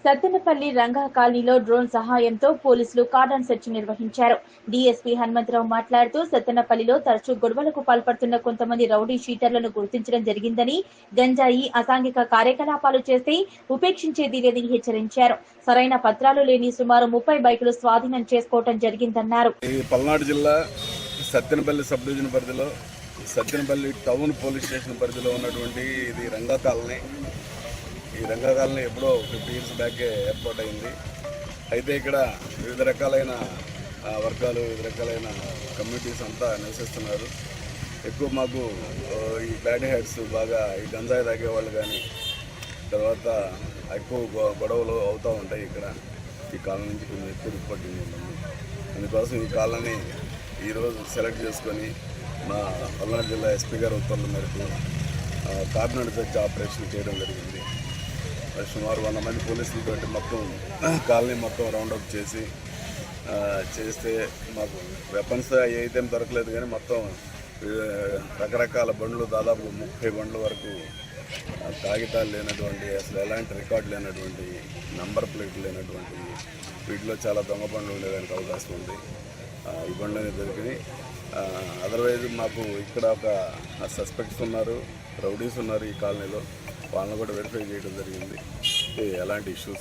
సత్తెనపల్లి రంగా కాలనీలో డ్రోన్ సహాయంతో పోలీసులు కార్డన్ సెర్చ్ నిర్వహించారు. డీఎస్పీ హనుమంతరావు మాట్లాడుతూ సత్తెనపల్లిలో తరచూ గొడవలకు పాల్పడుతున్న కొంతమంది రౌడీ షీటర్లను గుర్తించడం జరిగిందని, గంజాయి అసాంఘిక కార్యకలాపాలు చేస్తే ఉపేక్షించేది లేదని హెచ్చరించారు. సరైన పత్రాలు లేని సుమారు 30 బైకులు స్వాధీనం చేసుకోవడం జరిగిందన్నారు. పల్నాడు జిల్లా సత్తెనపల్లి సబ్ డివిజన్ పరిధిలో సత్తెనపల్లి టౌన్ పోలీస్ స్టేషన్ పరిధిలో ఉన్నటువంటి ఇది రంగా కాలనీ. ఈ రంగా కాలనీ ఎప్పుడో 50 years బ్యాకే ఏర్పాటైంది. అయితే ఇక్కడ వివిధ రకాలైన వర్గాలు, వివిధ రకాలైన కమ్యూనిటీస్ అంతా నివసిస్తున్నారు. ఎక్కువ మాకు ఈ బ్యాడ్ హెడ్స్ బాగా ఈ గంజాయి తాగేవాళ్ళు కానీ, తర్వాత ఎక్కువ గొడవలు అవుతూ ఉంటాయి. ఇక్కడ ఈ కాలనీ నుంచి కొంచెం ఎక్కువ రిపోర్ట్ ఉంటుంది. అందుకోసం ఈ కాలనీ ఈరోజు సెలెక్ట్ చేసుకొని మా పల్నాడు జిల్లా ఎస్పీ గారి ఉత్తర్వుల మేరకు కార్నర్ సెర్చ్ ఆపరేషన్ చేయడం జరిగింది. సుమారు 100 మంది పోలీసులతో మొత్తం కాలనీ మొత్తం రౌండప్ చేస్తే మాకు వెపన్స్ అయితే దొరకలేదు, కానీ మొత్తం రకరకాల బండ్లు, దాదాపు 30 బండ్ల వరకు కాగితాలు లేనటువంటి, అసలు ఎలాంటి రికార్డు లేనటువంటి, నంబర్ ప్లేట్లు లేనటువంటి, వీటిలో చాలా దొంగ బండ్లు ఉండేదానికి అవకాశం ఉంది. ఈ బండ్లని దొరికినాయి. అదర్వైజ్ మాకు ఇక్కడ ఒక సస్పెక్ట్స్ ఉన్నారు, రౌడీస్ ఉన్నారు ఈ కాలనీలో. వాళ్ళని కూడా వెరిఫై చేయడం జరిగింది. ఎలాంటి ఇష్యూస్